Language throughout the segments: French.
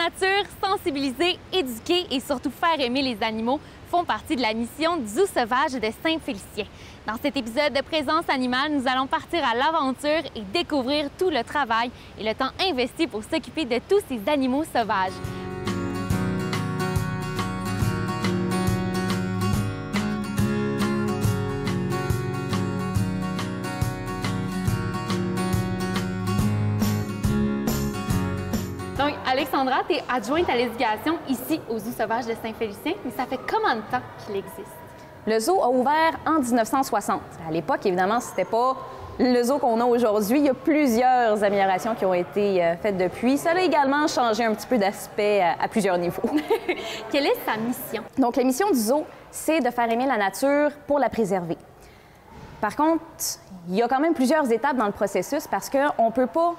nature, sensibiliser, éduquer et surtout faire aimer les animaux font partie de la mission du Zoo sauvage de Saint-Félicien. Dans cet épisode de Présence animale, nous allons partir à l'aventure et découvrir tout le travail et le temps investi pour s'occuper de tous ces animaux sauvages. Donc, Alexandra, tu es adjointe à l'éducation ici au Zoo sauvage de Saint-Félicien, mais ça fait combien de temps qu'il existe? Le zoo a ouvert en 1960. À l'époque, évidemment, c'était pas le zoo qu'on a aujourd'hui. Il y a plusieurs améliorations qui ont été faites depuis. Ça a également changé un petit peu d'aspect à plusieurs niveaux. Quelle est sa mission? Donc, la mission du zoo, c'est de faire aimer la nature pour la préserver. Par contre, il y a quand même plusieurs étapes dans le processus parce qu'on ne peut pas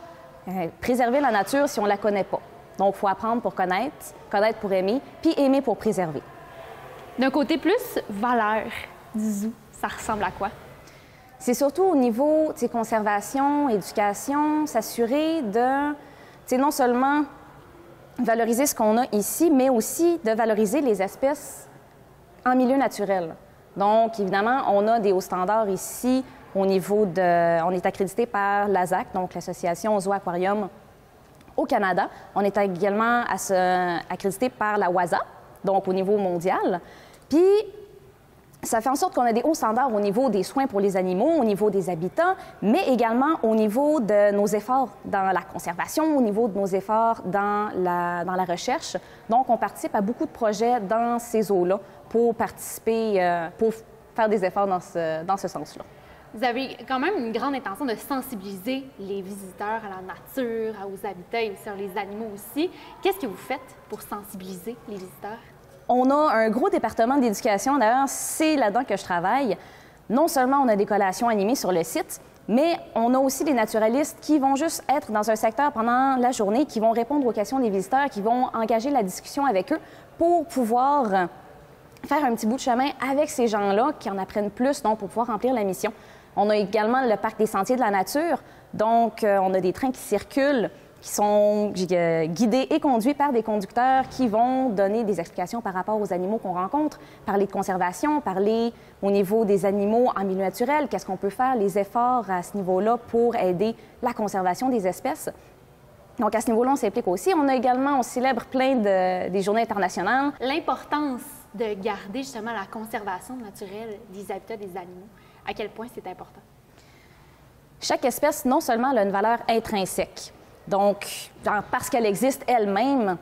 préserver la nature si on ne la connaît pas. Donc, il faut apprendre pour connaître, connaître pour aimer, puis aimer pour préserver. D'un côté plus valeur du zoo, ça ressemble à quoi? C'est surtout au niveau conservation, éducation, s'assurer de non seulement valoriser ce qu'on a ici, mais aussi de valoriser les espèces en milieu naturel. Donc, évidemment, on a des hauts standards ici au niveau de... On est accrédité par l'ASAC, donc l'Association Zoo Aquarium au Canada. On est également accrédité par la WASA, donc au niveau mondial. Puis, ça fait en sorte qu'on a des hauts standards au niveau des soins pour les animaux, au niveau des habitats, mais également au niveau de nos efforts dans la conservation, au niveau de nos efforts dans la recherche. Donc, on participe à beaucoup de projets dans ces eaux-là pour participer, pour faire des efforts dans ce sens-là. Vous avez quand même une grande intention de sensibiliser les visiteurs à la nature, aux habitats et sur les animaux aussi. Qu'est-ce que vous faites pour sensibiliser les visiteurs? On a un gros département d'éducation. D'ailleurs, c'est là-dedans que je travaille. Non seulement on a des collations animées sur le site, mais on a aussi des naturalistes qui vont juste être dans un secteur pendant la journée, qui vont répondre aux questions des visiteurs, qui vont engager la discussion avec eux pour pouvoir faire un petit bout de chemin avec ces gens-là qui en apprennent plus, donc pour pouvoir remplir la mission. On a également le parc des sentiers de la nature. Donc, on a des trains qui circulent, qui sont guidés et conduits par des conducteurs qui vont donner des explications par rapport aux animaux qu'on rencontre, parler de conservation, parler au niveau des animaux en milieu naturel, qu'est-ce qu'on peut faire, les efforts à ce niveau-là pour aider la conservation des espèces. Donc, à ce niveau-là, on s'implique aussi. On célèbre plein des journées internationales. L'importance de garder justement la conservation naturelle des habitats des animaux, à quel point c'est important? Chaque espèce, non seulement elle a une valeur intrinsèque, donc parce qu'elle existe elle-même,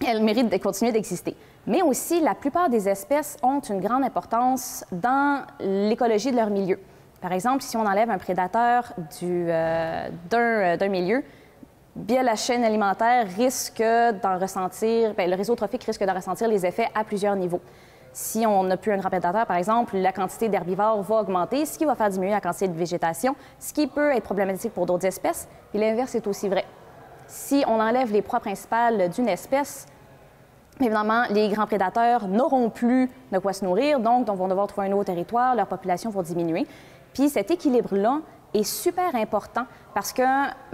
elle mérite de continuer d'exister. Mais aussi, la plupart des espèces ont une grande importance dans l'écologie de leur milieu. Par exemple, si on enlève un prédateur d'un milieu, bien la chaîne alimentaire risque d'en ressentir, le réseau trophique risque de ressentir les effets à plusieurs niveaux. Si on n'a plus un grand prédateur, par exemple, la quantité d'herbivores va augmenter, ce qui va faire diminuer la quantité de végétation, ce qui peut être problématique pour d'autres espèces. Et l'inverse est aussi vrai. Si on enlève les proies principales d'une espèce, évidemment, les grands prédateurs n'auront plus de quoi se nourrir, donc vont devoir trouver un nouveau territoire, leur population va diminuer. Puis cet équilibre-là est super important parce que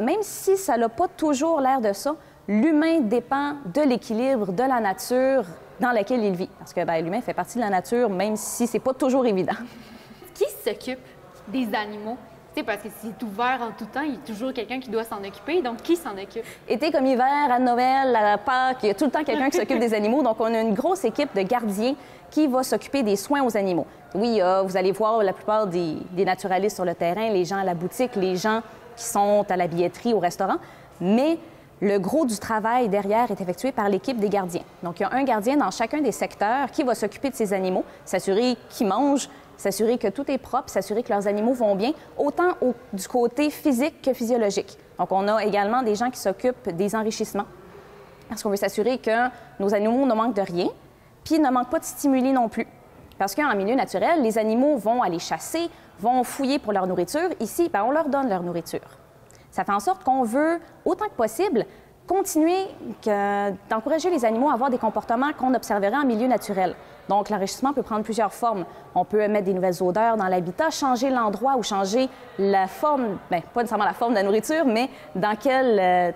même si ça n'a pas toujours l'air de ça, l'humain dépend de l'équilibre de la nature dans laquelle il vit. Parce que l'humain fait partie de la nature, même si c'est pas toujours évident. Qui s'occupe des animaux? Parce que c'est ouvert en tout temps, il y a toujours quelqu'un qui doit s'en occuper. Donc, qui s'en occupe? Été comme hiver, à Noël, à Pâques, il y a tout le temps quelqu'un qui s'occupe des animaux. Donc, on a une grosse équipe de gardiens qui va s'occuper des soins aux animaux. Oui, vous allez voir la plupart des naturalistes sur le terrain, les gens à la boutique, les gens qui sont à la billetterie, au restaurant, mais le gros du travail derrière est effectué par l'équipe des gardiens. Donc, il y a un gardien dans chacun des secteurs qui va s'occuper de ces animaux, s'assurer qu'ils mangent, s'assurer que tout est propre, s'assurer que leurs animaux vont bien, autant du côté physique que physiologique. Donc, on a également des gens qui s'occupent des enrichissements, parce qu'on veut s'assurer que nos animaux ne manquent de rien, puis ne manquent pas de stimuli non plus. Parce qu'en milieu naturel, les animaux vont aller chasser, vont fouiller pour leur nourriture. Ici, on leur donne leur nourriture. Ça fait en sorte qu'on veut, autant que possible, continuer d'encourager les animaux à avoir des comportements qu'on observerait en milieu naturel. Donc, l'enrichissement peut prendre plusieurs formes. On peut mettre des nouvelles odeurs dans l'habitat, changer l'endroit ou changer la forme, bien, pas nécessairement la forme de la nourriture, mais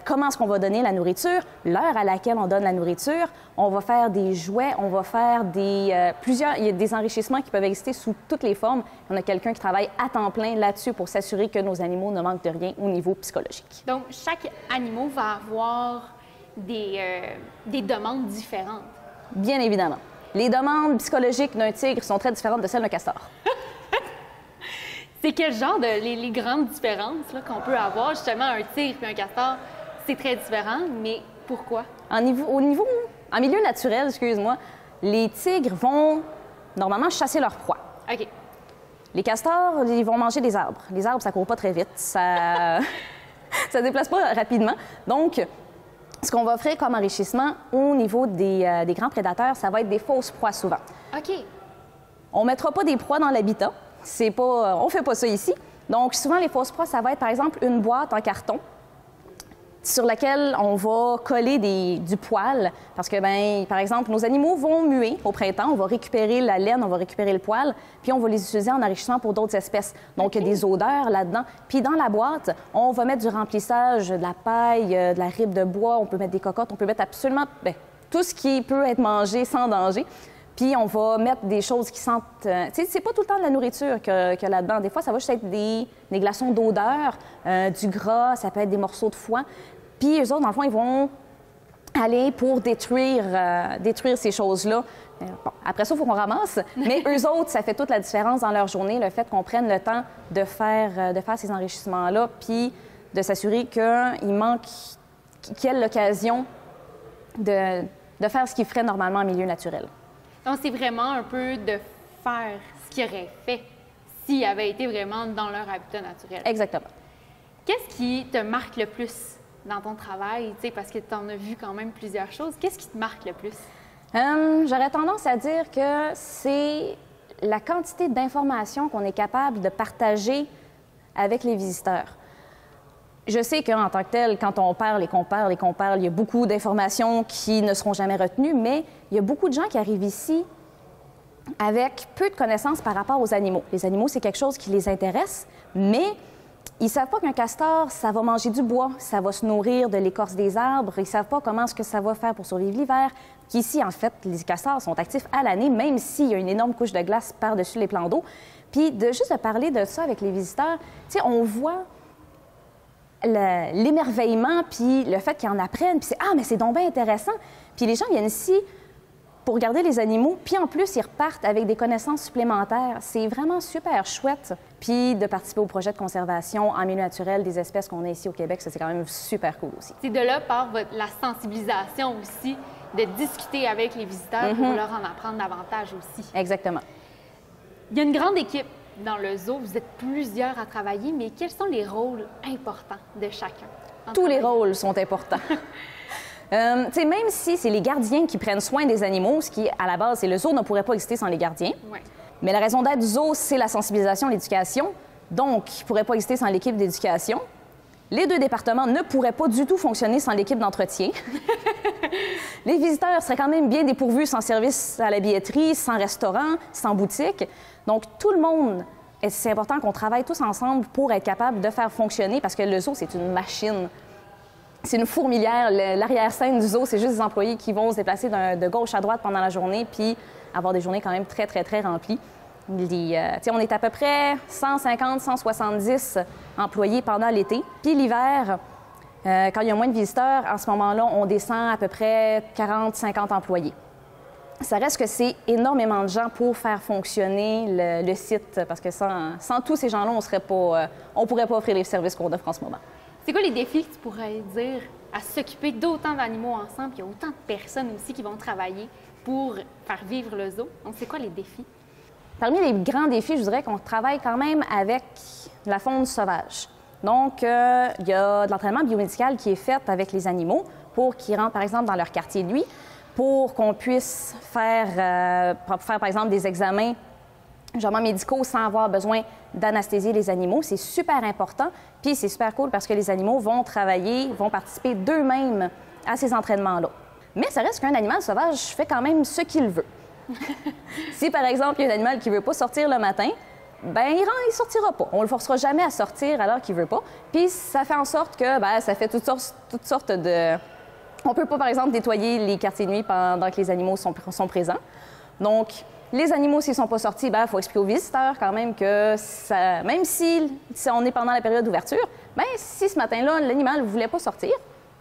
comment est-ce qu'on va donner la nourriture, l'heure à laquelle on donne la nourriture. On va faire des jouets, on va faire il y a des enrichissements qui peuvent exister sous toutes les formes. On a quelqu'un qui travaille à temps plein là-dessus pour s'assurer que nos animaux ne manquent de rien au niveau psychologique. Donc, chaque animal va avoir des demandes différentes. Bien évidemment. Les demandes psychologiques d'un tigre sont très différentes de celles d'un castor. C'est quel genre les grandes différences là, qu'on peut avoir? Justement, un tigre et un castor, c'est très différent, mais pourquoi? En milieu naturel, excuse-moi, les tigres vont normalement chasser leur proie. OK. Les castors, ils vont manger des arbres. Les arbres, ça court pas très vite, ça se déplace pas rapidement. Donc, ce qu'on va offrir comme enrichissement au niveau des grands prédateurs, ça va être des fausses proies souvent. OK. On ne mettra pas des proies dans l'habitat. On ne fait pas ça ici. Donc, souvent, les fausses proies, ça va être, par exemple, une boîte en carton sur laquelle on va coller du poil. Parce que, bien, par exemple, nos animaux vont muer au printemps. On va récupérer la laine, on va récupérer le poil, puis on va les utiliser en enrichissement pour d'autres espèces. Donc, il y a des odeurs là-dedans. Puis, dans la boîte, on va mettre du remplissage, de la paille, de la ribe de bois, on peut mettre des cocottes, on peut mettre absolument tout ce qui peut être mangé sans danger. Puis, on va mettre des choses qui sentent... tu sais, c'est pas tout le temps de la nourriture qu'il y a là-dedans. Des fois, ça va juste être des glaçons d'odeur, du gras, ça peut être des morceaux de foie. Puis, eux autres, dans le fond, ils vont aller pour détruire ces choses-là. Bon, après ça, il faut qu'on ramasse. Mais eux autres, ça fait toute la différence dans leur journée, le fait qu'on prenne le temps de faire ces enrichissements-là, puis de s'assurer qu'il y ait l'occasion de faire ce qu'ils feraient normalement en milieu naturel. Donc, c'est vraiment un peu de faire ce qu'ils auraient fait s'ils avaient été vraiment dans leur habitat naturel. Exactement. Qu'est-ce qui te marque le plus dans ton travail, parce que tu en as vu quand même plusieurs choses? Qu'est-ce qui te marque le plus? J'aurais tendance à dire que c'est la quantité d'informations qu'on est capable de partager avec les visiteurs. Je sais qu'en tant que tel, quand on parle et qu'on parle, il y a beaucoup d'informations qui ne seront jamais retenues, mais il y a beaucoup de gens qui arrivent ici avec peu de connaissances par rapport aux animaux. Les animaux, c'est quelque chose qui les intéresse, mais ils ne savent pas qu'un castor, ça va manger du bois, ça va se nourrir de l'écorce des arbres. Ils ne savent pas comment est-ce que ça va faire pour survivre l'hiver. Qu'ici, en fait, les castors sont actifs à l'année, même s'il y a une énorme couche de glace par-dessus les plans d'eau. Puis, juste de parler de ça avec les visiteurs, tu sais, on voit l'émerveillement, puis le fait qu'ils en apprennent, puis c'est « Ah, mais c'est donc bien intéressant! » Puis les gens viennent ici pour regarder les animaux, puis en plus, ils repartent avec des connaissances supplémentaires. C'est vraiment super chouette. Puis de participer au projet de conservation en milieu naturel des espèces qu'on a ici au Québec, ça, c'est quand même super cool aussi. C'est de là part la sensibilisation aussi, de discuter avec les visiteurs pour leur en apprendre davantage aussi. Exactement. Il y a une grande équipe dans le zoo. Vous êtes plusieurs à travailler, mais quels sont les rôles importants de chacun? Tous les rôles sont importants. Même si c'est les gardiens qui prennent soin des animaux, ce qui, à la base, c'est le zoo ne pourrait pas exister sans les gardiens. Ouais. Mais la raison d'être du zoo, c'est la sensibilisation, l'éducation. Donc, il ne pourrait pas exister sans l'équipe d'éducation. Les deux départements ne pourraient pas du tout fonctionner sans l'équipe d'entretien. Les visiteurs seraient quand même bien dépourvus sans service à la billetterie, sans restaurant, sans boutique. Donc, tout le monde, c'est important qu'on travaille tous ensemble pour être capable de faire fonctionner, parce que le zoo, c'est une machine. C'est une fourmilière. L'arrière-scène du zoo, c'est juste des employés qui vont se déplacer de gauche à droite pendant la journée, puis avoir des journées quand même très, très, très remplies. On est à peu près 150, 170 employés pendant l'été. Puis l'hiver, quand il y a moins de visiteurs, en ce moment-là, on descend à peu près 40, 50 employés. Ça reste que c'est énormément de gens pour faire fonctionner le site, parce que sans tous ces gens-là, on ne pourrait pas offrir les services qu'on offre en ce moment. C'est quoi les défis que tu pourrais dire à s'occuper d'autant d'animaux ensemble? Il y a autant de personnes aussi qui vont travailler pour faire vivre le zoo. Donc, c'est quoi les défis? Parmi les grands défis, je dirais qu'on travaille quand même avec la faune sauvage. Donc, il y a de l'entraînement biomédical qui est fait avec les animaux pour qu'ils rentrent, par exemple, dans leur quartier de nuit, pour qu'on puisse faire, par exemple, des examens germents médicaux sans avoir besoin d'anesthésier les animaux. C'est super important. Puis c'est super cool parce que les animaux vont travailler, vont participer d'eux-mêmes à ces entraînements-là. Mais ça reste qu'un animal sauvage fait quand même ce qu'il veut. Si, par exemple, il y a un animal qui ne veut pas sortir le matin, bien, il ne sortira pas. On ne le forcera jamais à sortir alors qu'il ne veut pas. Puis ça fait en sorte que ça fait toutes sortes de... On ne peut pas, par exemple, nettoyer les quartiers de nuit pendant que les animaux sont présents. Donc, les animaux, s'ils ne sont pas sortis, il faut expliquer aux visiteurs quand même que même si on est pendant la période d'ouverture, si ce matin-là, l'animal ne voulait pas sortir,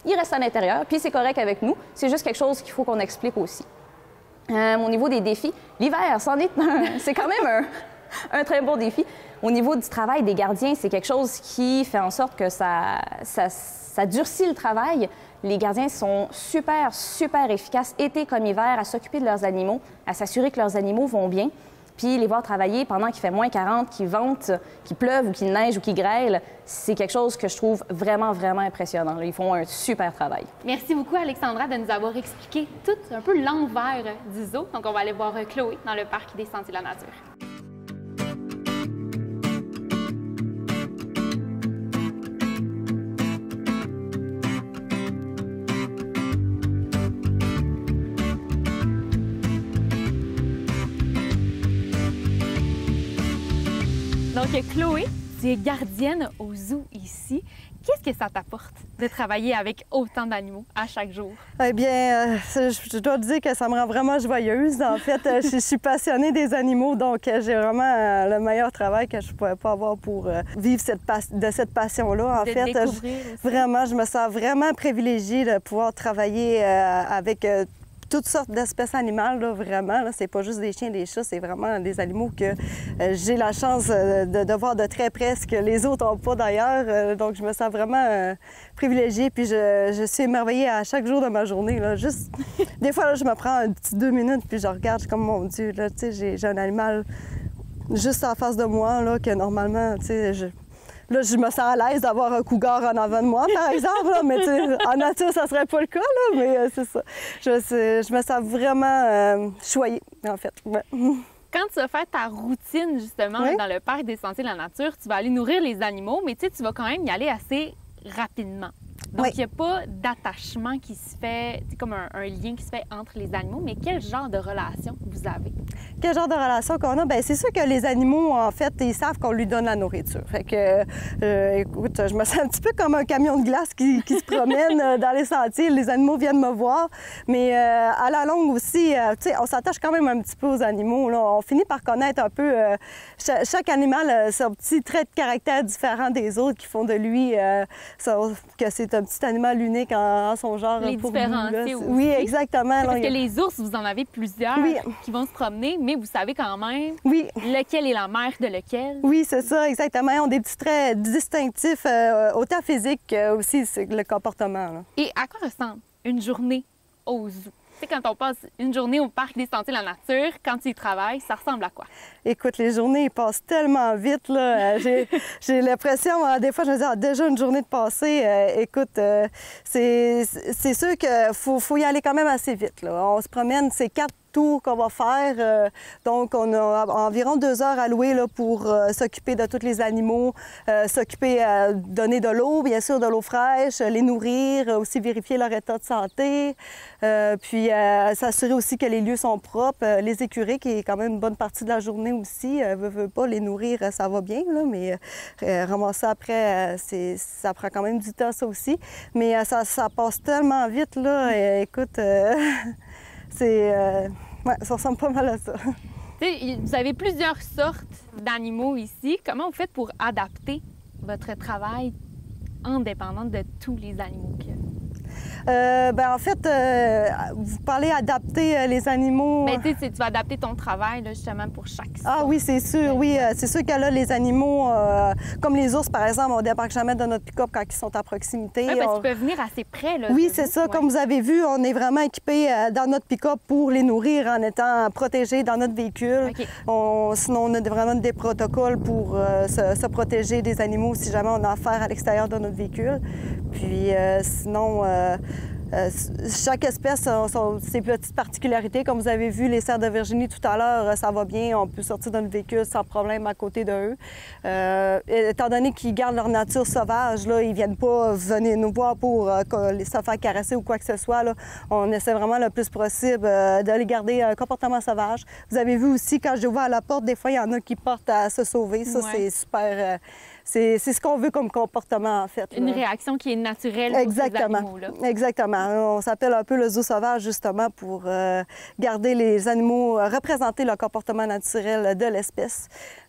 il reste à l'intérieur, puis c'est correct avec nous. C'est juste quelque chose qu'il faut qu'on explique aussi. Au niveau des défis, l'hiver, c'est quand même un très bon défi. Au niveau du travail des gardiens, c'est quelque chose qui fait en sorte que ça durcit le travail. Les gardiens sont super, super efficaces, été comme hiver, à s'occuper de leurs animaux, à s'assurer que leurs animaux vont bien. Puis les voir travailler pendant qu'il fait moins 40, qu'il vente, qu'il pleuve ou qu'il neige ou qu'il grêle, c'est quelque chose que je trouve vraiment, vraiment impressionnant. Ils font un super travail. Merci beaucoup, Alexandra, de nous avoir expliqué tout un peu l'envers du zoo. Donc, on va aller voir Chloé dans le parc des Sentiers de la Nature. Donc, Chloé, tu es gardienne au zoo ici. Qu'est-ce que ça t'apporte de travailler avec autant d'animaux à chaque jour? Eh bien, je dois te dire que ça me rend vraiment joyeuse. En fait, je suis passionnée des animaux, donc j'ai vraiment le meilleur travail que je ne pourrais pas avoir pour vivre cette passion-là. En fait, vraiment, je me sens vraiment privilégiée de pouvoir travailler avec toutes sortes d'espèces animales, là, vraiment. Là, c'est pas juste des chiens, des chats, c'est vraiment des animaux que j'ai la chance de voir de très près, ce que les autres n'ont pas d'ailleurs. Donc, je me sens vraiment privilégiée, puis je suis émerveillée à chaque jour de ma journée. Là. Juste, des fois, là, je me prends un petit 2 minutes, puis je regarde, je suis comme, mon Dieu, là, tu sais, j'ai un animal juste en face de moi, là, que normalement, tu sais, là, je me sens à l'aise d'avoir un cougar en avant de moi, par exemple, là, mais en nature, ça serait pas le cas, là, mais c'est ça. Je me sens vraiment choyée, en fait. Ouais. Quand tu vas faire ta routine, justement, dans le parc des Sentiers de la Nature, tu vas aller nourrir les animaux, mais tu vas quand même y aller assez rapidement. Donc, il n'y a pas d'attachement qui se fait, comme un lien qui se fait entre les animaux, mais quel genre de relation vous avez? Quel genre de relation qu'on a? Bien, c'est sûr que les animaux, en fait, ils savent qu'on lui donne la nourriture. Fait que, écoute, je me sens un petit peu comme un camion de glace qui se promène dans les sentiers. Les animaux viennent me voir. Mais à la longue aussi, tu sais, on s'attache quand même un petit peu aux animaux. Là. On finit par connaître un peu... chaque animal a son petit trait de caractère différent des autres qui font de lui que c'est un petit animal unique en son genre. Les pour différencier nous, aussi. Oui, exactement. Parce que les ours, vous en avez plusieurs qui vont se promener, mais vous savez quand même lequel est la mère de lequel. Oui, c'est ça, exactement. Ils ont des petits traits distinctifs, autant physiques aussi, c'est le comportement. Là. Et à quoi ressemble une journée au zoo? Tu sais, quand on passe une journée au parc des Sentiers de la Nature, quand tu y travailles, ça ressemble à quoi? Écoute, les journées passent tellement vite, là. J'ai l'impression, des fois, je me dis, déjà une journée de passée. Écoute, c'est sûr qu'il faut y aller quand même assez vite, là. On se promène, c'est 4 tours qu'on va faire. Donc, on a environ 2 heures allouées là, pour s'occuper de tous les animaux, donner de l'eau, bien sûr, de l'eau fraîche, les nourrir, aussi vérifier leur état de santé, puis s'assurer aussi que les lieux sont propres. Les écuries, qui est quand même une bonne partie de la journée aussi, veut pas les nourrir, ça va bien, là, mais ramasser après, ça prend quand même du temps, ça aussi. Mais ça passe tellement vite, là. Écoute, ça ressemble pas mal à ça. Vous avez plusieurs sortes d'animaux ici. Comment vous faites pour adapter votre travail indépendant de tous les animaux qu'il y a? En fait, vous parlez adapter les animaux... Bien, tu vas adapter ton travail, là, justement, pour chaque sorte. Ah oui, c'est sûr, oui. C'est sûr que là, les animaux, comme les ours, par exemple, on ne débarque jamais dans notre pick-up quand ils sont à proximité. Oui, parce qu'ils peuvent venir assez près, là. Oui, c'est ça. Ouais. Comme vous avez vu, on est vraiment équipés dans notre pick-up pour les nourrir en étant protégés dans notre véhicule. Okay. Sinon, on a vraiment des protocoles pour se protéger des animaux si jamais on a affaire à l'extérieur de notre véhicule. Puis sinon... chaque espèce a ses petites particularités. Comme vous avez vu, les cerfs de Virginie tout à l'heure, ça va bien. On peut sortir d'un véhicule sans problème à côté d'eux. Étant donné qu'ils gardent leur nature sauvage, là, ils ne viennent pas venir nous voir pour se faire caresser ou quoi que ce soit. Là. On essaie vraiment le plus possible de les garder un comportement sauvage. Vous avez vu aussi, quand j'ai ouvert la porte, des fois, il y en a qui portent à se sauver. Ça, c'est super... c'est ce qu'on veut comme comportement, en fait. Une réaction qui est naturelle pour ces animaux-là. Exactement. On s'appelle un peu le zoo sauvage, justement, pour garder les animaux, représenter le comportement naturel de l'espèce.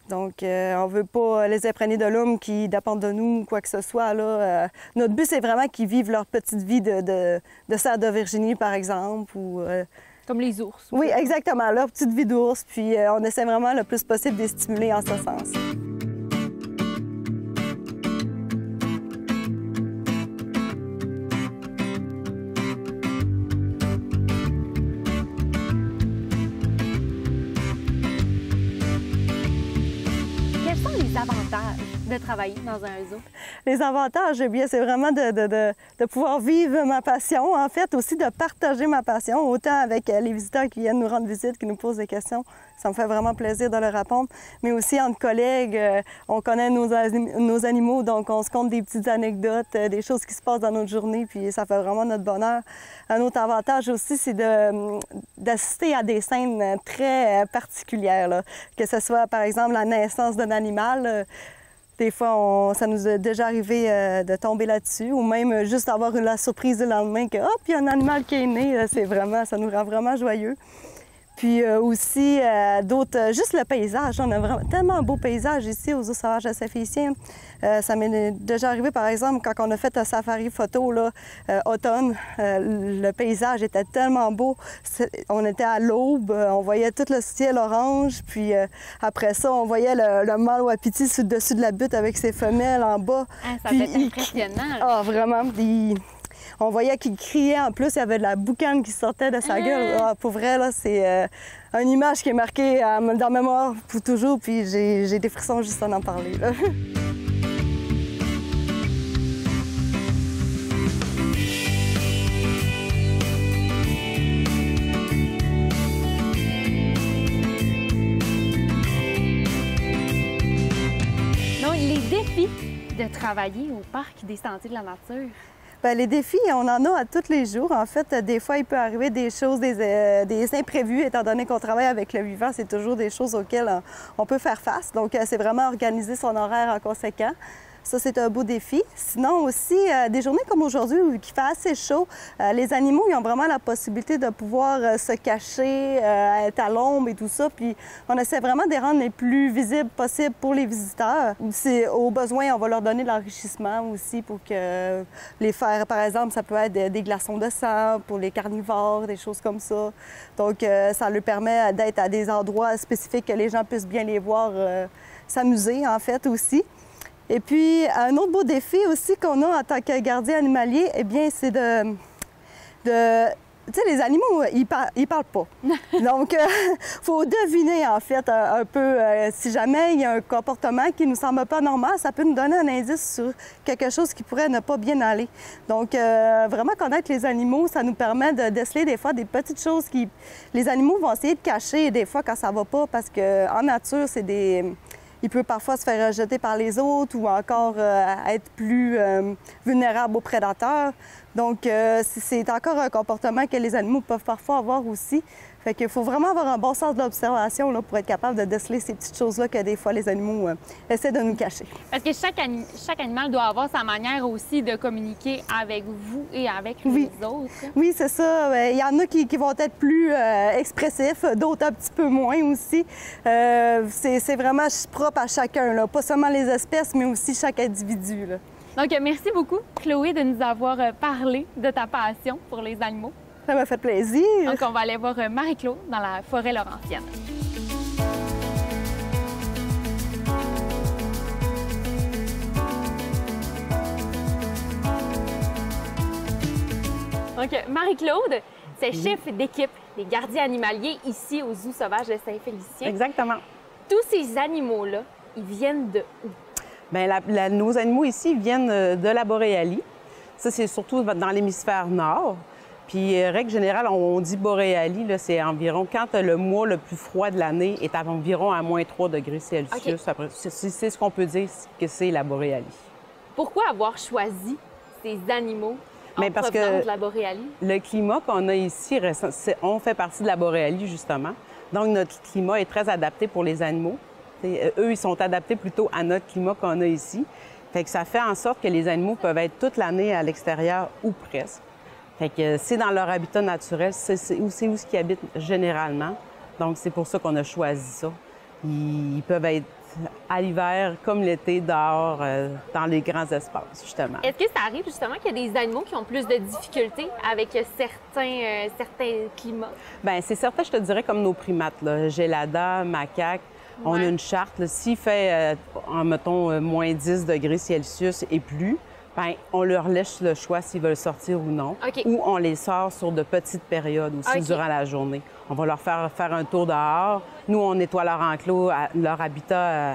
Donc, on ne veut pas les imprégner de l'homme qui dépendent de nous ou quoi que ce soit. Là. Notre but, c'est vraiment qu'ils vivent leur petite vie de cerf de Virginie, par exemple, ou... Comme les ours. Oui, exactement. Leur petite vie d'ours. Puis, on essaie vraiment le plus possible de les stimuler en ce sens. Avantages de travailler dans un zoo? Les avantages, eh bien, c'est vraiment de pouvoir vivre ma passion, en fait, aussi de partager ma passion, autant avec les visiteurs qui viennent nous rendre visite, qui nous posent des questions. Ça me fait vraiment plaisir de leur répondre. Mais aussi, entre collègues, on connaît nos animaux, donc on se compte des petites anecdotes, des choses qui se passent dans notre journée, puis ça fait vraiment notre bonheur. Un autre avantage aussi, c'est d'assister à des scènes très particulières, là. Que ce soit, par exemple, la naissance d'un animal. Des fois, ça nous est déjà arrivé de tomber là-dessus, ou même juste avoir la surprise le lendemain que, hop, il y a un animal qui est né. Ça nous rend vraiment joyeux. Puis aussi, juste le paysage. On a vraiment tellement un beau paysage ici aux Zoo sauvages de Saint-Félicien. Ça m'est déjà arrivé, par exemple, quand on a fait un safari photo, là, automne, le paysage était tellement beau. On était à l'aube, on voyait tout le ciel orange, puis après ça, on voyait le mâle wapiti sur le dessus de la butte avec ses femelles en bas. Ah, ça peut être impressionnant. Ah, vraiment. On voyait qu'il criait. En plus, il y avait de la boucane qui sortait de sa gueule. Ah, pour vrai, là, c'est une image qui est marquée dans ma mémoire pour toujours. Puis j'ai des frissons juste en parler, là. Donc, les défis de travailler au Parc des Sentiers de la Nature. Bien, les défis, on en a à tous les jours. En fait, des fois, il peut arriver des choses, des imprévus, étant donné qu'on travaille avec le vivant, c'est toujours des choses auxquelles on peut faire face. Donc, c'est vraiment organiser son horaire en conséquent. Ça, c'est un beau défi. Sinon aussi, des journées comme aujourd'hui où il fait assez chaud, les animaux, ils ont vraiment la possibilité de pouvoir se cacher, être à l'ombre et tout ça. Puis on essaie vraiment de les rendre les plus visibles possibles pour les visiteurs. Au besoin, on va leur donner de l'enrichissement aussi pour que les faire, par exemple, ça peut être des glaçons de sang pour les carnivores, des choses comme ça. Donc, ça leur permet d'être à des endroits spécifiques que les gens puissent bien les voir s'amuser, en fait, aussi. Et puis, un autre beau défi aussi qu'on a en tant que gardien animalier, eh bien, c'est de... Tu sais, les animaux, ils parlent pas. Donc, faut deviner, en fait, un peu, si jamais il y a un comportement qui nous semble pas normal, ça peut nous donner un indice sur quelque chose qui pourrait ne pas bien aller. Donc, vraiment connaître les animaux, ça nous permet de déceler des fois des petites choses qui... Les animaux vont essayer de cacher des fois quand ça va pas, parce qu'en nature, c'est des... Il peut parfois se faire rejeter par les autres ou encore être plus vulnérable aux prédateurs. Donc, c'est encore un comportement que les animaux peuvent parfois avoir aussi. Fait qu'il faut vraiment avoir un bon sens de l'observation là, pour être capable de déceler ces petites choses-là que des fois les animaux essaient de nous cacher. Parce que chaque animal doit avoir sa manière aussi de communiquer avec vous et avec les autres. Oui, c'est ça. Il y en a qui vont être plus expressifs, d'autres un petit peu moins aussi. C'est vraiment propre à chacun, là. Pas seulement les espèces, mais aussi chaque individu, là. Donc, merci beaucoup, Chloé, de nous avoir parlé de ta passion pour les animaux. Ça m'a fait plaisir. Donc, on va aller voir Marie-Claude dans la forêt laurentienne. Donc, Marie-Claude, c'est chef d'équipe des gardiens animaliers ici au Zoo sauvage de Saint-Félicien. Exactement. Tous ces animaux-là, ils viennent de où? Bien, nos animaux ici viennent de la Boréalie. Ça, c'est surtout dans l'hémisphère nord. Puis, règle générale, on dit boréalie, là, c'est environ, quand le mois le plus froid de l'année est à environ à moins 3 degrés Celsius. OK. C'est ce qu'on peut dire que c'est la boréalie. Pourquoi avoir choisi ces animaux en Parce provenance que de la boréalie? le climat qu'on a ici, on fait partie de la boréalie, justement. Donc, notre climat est très adapté pour les animaux. Eux, ils sont adaptés plutôt à notre climat qu'on a ici. Fait que ça fait en sorte que les animaux peuvent être toute l'année à l'extérieur ou presque. Fait que c'est dans leur habitat naturel, c'est où ils habitent généralement. Donc, c'est pour ça qu'on a choisi ça. Ils peuvent être à l'hiver comme l'été dehors, dans les grands espaces, justement. Est-ce que ça arrive justement qu'il y a des animaux qui ont plus de difficultés avec certains climats? Bien, c'est certain, je te dirais, comme nos primates, là, gélada, macaque. On a une charte. S'il fait, mettons, moins 10 degrés Celsius et plus, bien, on leur laisse le choix s'ils veulent sortir ou non. OK. Ou on les sort sur de petites périodes aussi durant la journée. On va leur faire un tour dehors. Nous, on nettoie leur enclos, leur habitat,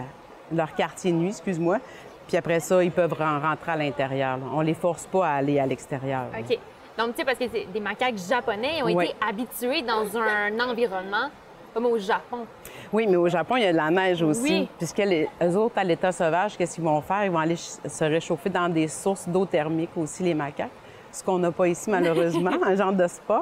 leur quartier de nuit, excuse-moi. Puis après ça, ils peuvent rentrer à l'intérieur. On les force pas à aller à l'extérieur. OK. Donc, tu sais, parce que c'est des macaques japonais, ils ont été habitués dans un environnement comme au Japon. Oui, mais au Japon, il y a de la neige aussi. Oui. Puisque eux autres, à l'état sauvage, qu'est-ce qu'ils vont faire? Ils vont aller se réchauffer dans des sources d'eau thermique aussi, les macaques. Ce qu'on n'a pas ici, malheureusement, un genre de spa.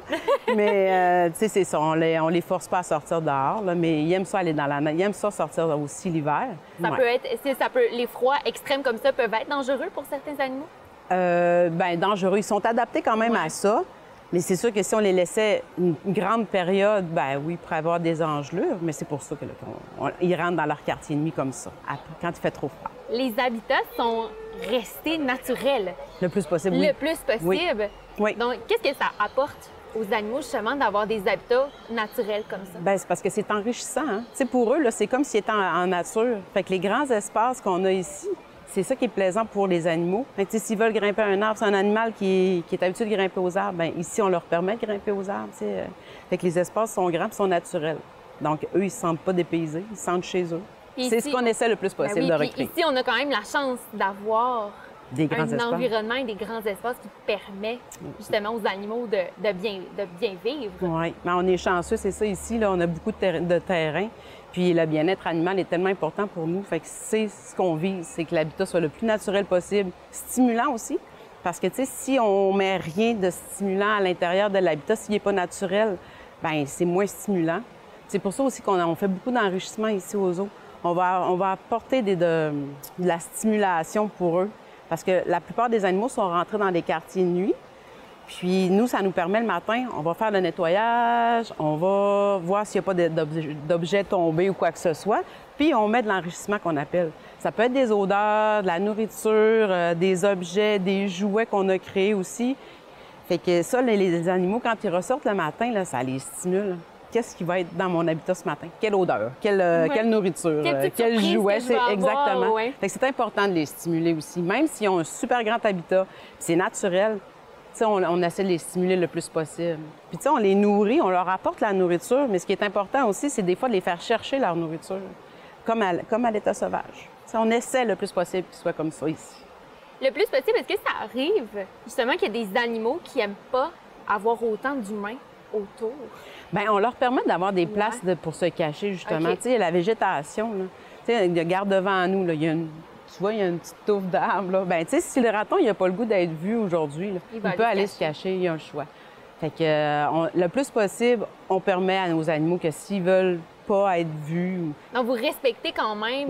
Mais, tu sais, c'est ça. On les force pas à sortir dehors, là, mais ils aiment ça aller dans la neige. Ils aiment ça sortir aussi l'hiver. Les froids extrêmes comme ça peuvent être dangereux pour certains animaux? Bien, dangereux. Ils sont adaptés quand même à ça. Mais c'est sûr que si on les laissait une grande période, ben oui, pour avoir des engelures, mais c'est pour ça qu'ils rentrent dans leur quartier de nuit comme ça, quand il fait trop froid. Les habitats sont restés naturels. Le plus possible, oui. Le plus possible. Oui. Donc, qu'est-ce que ça apporte aux animaux, justement, d'avoir des habitats naturels comme ça? Bien, c'est parce que c'est enrichissant. Hein? Tu sais, pour eux, là, c'est comme s'ils étaient en nature. Fait que les grands espaces qu'on a ici, c'est ça qui est plaisant pour les animaux. S'ils veulent grimper un arbre, c'est un animal qui est habitué de grimper aux arbres. Bien, ici, on leur permet de grimper aux arbres. Fait que les espaces sont grands et sont naturels. Donc, eux, ils ne se sentent pas dépaysés, ils se sentent chez eux. C'est ce qu'on essaie le plus possible de recréer. Ici, on a quand même la chance d'avoir un environnement et des grands espaces qui permet justement aux animaux de bien vivre. Oui, mais on est chanceux, c'est ça ici. Là, on a beaucoup de terrain. Puis le bien-être animal est tellement important pour nous. Fait que c'est ce qu'on vise, c'est que l'habitat soit le plus naturel possible, stimulant aussi. Parce que, tu sais, si on met rien de stimulant à l'intérieur de l'habitat, s'il n'est pas naturel, bien, c'est moins stimulant. C'est pour ça aussi qu'on fait beaucoup d'enrichissement ici aux zoos. On va apporter de la stimulation pour eux. Parce que la plupart des animaux sont rentrés dans des quartiers de nuit. Puis nous, ça nous permet le matin, on va faire le nettoyage, on va voir s'il n'y a pas d'objets tombés ou quoi que ce soit. Puis on met de l'enrichissement qu'on appelle. Ça peut être des odeurs, de la nourriture, des objets, des jouets qu'on a créés aussi. Fait que ça, les animaux, quand ils ressortent le matin, là, ça les stimule. Qu'est-ce qui va être dans mon habitat ce matin? Quelle odeur? Quelle nourriture? Quel jouet? C'est exactement. Ouais. Fait que c'est important de les stimuler aussi. Même s'ils ont un super grand habitat, c'est naturel. T'sais, on essaie de les stimuler le plus possible. Puis, tu sais, on les nourrit, on leur apporte la nourriture, mais ce qui est important aussi, c'est des fois de les faire chercher leur nourriture, comme à l'état sauvage. T'sais, on essaie le plus possible qu'ils soient comme ça ici. Le plus possible, est-ce que ça arrive, justement, qu'il y a des animaux qui n'aiment pas avoir autant d'humains autour? Bien, on leur permet d'avoir des places pour se cacher, justement. Okay. Tu sais, la végétation, là. Tu sais, regarde devant nous, là, il y a une petite touffe d'arbres, là. Bien, tu sais, si le raton, il n'a pas le goût d'être vu aujourd'hui, là, il peut aller se cacher, il y a un choix. Fait que, le plus possible, on permet à nos animaux que s'ils veulent pas être vus... Donc, vous respectez quand même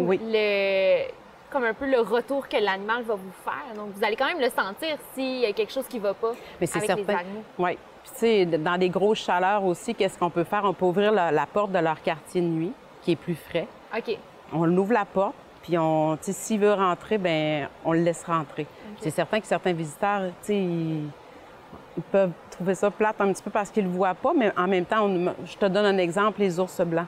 comme un peu le retour que l'animal va vous faire. Donc, vous allez quand même le sentir s'il y a quelque chose qui ne va pas avec les animaux. Oui. Puis, tu sais, dans des grosses chaleurs aussi, qu'est-ce qu'on peut faire? On peut ouvrir la porte de leur quartier de nuit, qui est plus frais. OK. On ouvre la porte, puis s'il veut rentrer, bien, on le laisse rentrer. Okay. C'est certain que certains visiteurs, tu sais, ils peuvent trouver ça plate un petit peu parce qu'ils ne le voient pas, mais en même temps, je te donne un exemple, les ours blancs.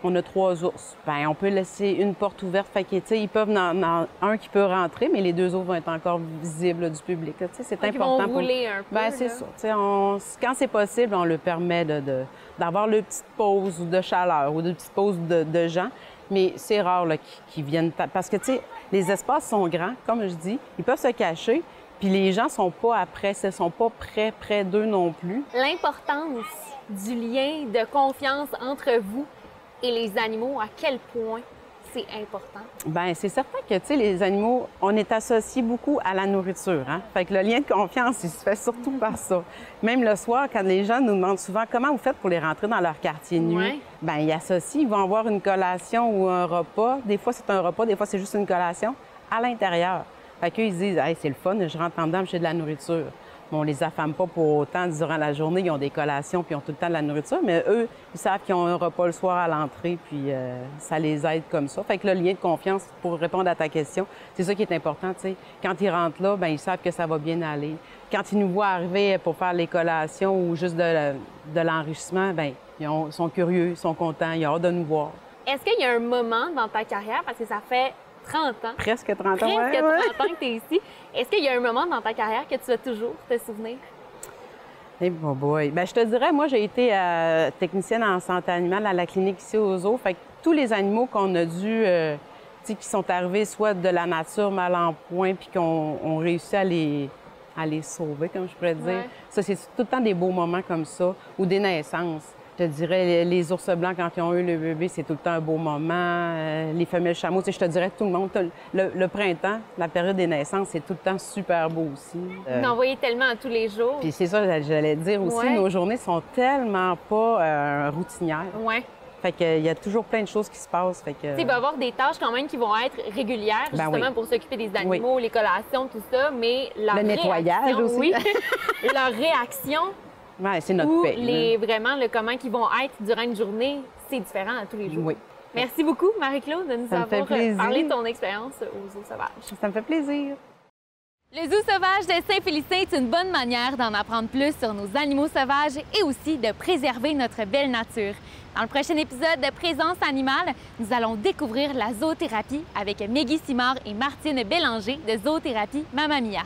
On a 3 ours. Bien, on peut laisser une porte ouverte. Fait que, ils peuvent un qui peut rentrer, mais les 2 autres vont être encore visibles du public. C'est important. Ils vont rouler un peu. Bien, c'est ça. Quand c'est possible, on leur permet d'avoir leur petite pause de chaleur ou de petite pause de gens. Mais c'est rare qu'ils viennent. Parce que, tu sais, les espaces sont grands, comme je dis. Ils peuvent se cacher. Puis les gens sont pas près d'eux non plus. L'importance du lien de confiance entre vous et les animaux, à quel point c'est important? Bien, c'est certain que, tu sais, les animaux, on est associés beaucoup à la nourriture, hein? Fait que le lien de confiance, il se fait surtout par ça. Même le soir, quand les gens nous demandent souvent comment vous faites pour les rentrer dans leur quartier de nuit, Ouais. bien, ils associent, ils vont avoir une collation ou un repas. Des fois, c'est un repas, des fois, c'est juste une collation à l'intérieur. Fait qu'eux, ils se disent, hey, c'est le fun, je rentre en dedans, j'ai de la nourriture. Bon, on les affame pas pour autant durant la journée, ils ont des collations puis ils ont tout le temps de la nourriture, mais eux, ils savent qu'ils ont un repas le soir à l'entrée, puis ça les aide comme ça. Fait que le lien de confiance, pour répondre à ta question, c'est ça qui est important, tu sais. Quand ils rentrent là, bien, ils savent que ça va bien aller. Quand ils nous voient arriver pour faire les collations ou juste de l'enrichissement, bien, ils sont curieux, ils sont contents, ils ont hâte de nous voir. Est-ce qu'il y a un moment dans ta carrière, parce que ça fait 30 ans, Presque 30 ans, presque ouais, 30 ouais. ans que tu es ici, est-ce qu'il y a un moment dans ta carrière que tu vas toujours te souvenir? Eh bon boy. Bien, je te dirais, moi, j'ai été technicienne en santé animale à la clinique ici au zoo. Fait que tous les animaux qu'on a dû, tu sais, qui sont arrivés soit de la nature mal en point, puis qu'on réussi à les sauver, comme je pourrais dire. Ouais. Ça, c'est tout le temps des beaux moments comme ça, ou des naissances. Je te dirais, les ours blancs, quand ils ont eu le bébé, c'est tout le temps un beau moment. Les femelles chameaux, tu sais, je te dirais tout le monde. Le printemps, la période des naissances, c'est tout le temps super beau aussi. Vous en voyez tellement à tous les jours. Puis c'est ça, j'allais dire aussi, Ouais. nos journées sont tellement pas routinières. Ouais. Fait qu'il y a toujours plein de choses qui se passent. Fait que... Tu sais, il va y avoir des tâches quand même qui vont être régulières, Ben justement oui. pour s'occuper des animaux, les collations, tout ça, mais leur Le nettoyage réaction, aussi. oui, leur réaction Ouais, c'est notre ou paix. là. vraiment le comment ils vont être durant une journée, c'est différent à tous les jours. Oui. Merci beaucoup, Marie-Claude, de nous Ça me fait avoir plaisir. parlé de ton expérience aux Zoo sauvages. Ça me fait plaisir. Le Zoo sauvage de Saint-Félicien est une bonne manière d'en apprendre plus sur nos animaux sauvages et aussi de préserver notre belle nature. Dans le prochain épisode de Présence animale, nous allons découvrir la zoothérapie avec Meggy Simard et Martine Bélanger de Zoothérapie Mamma Mia.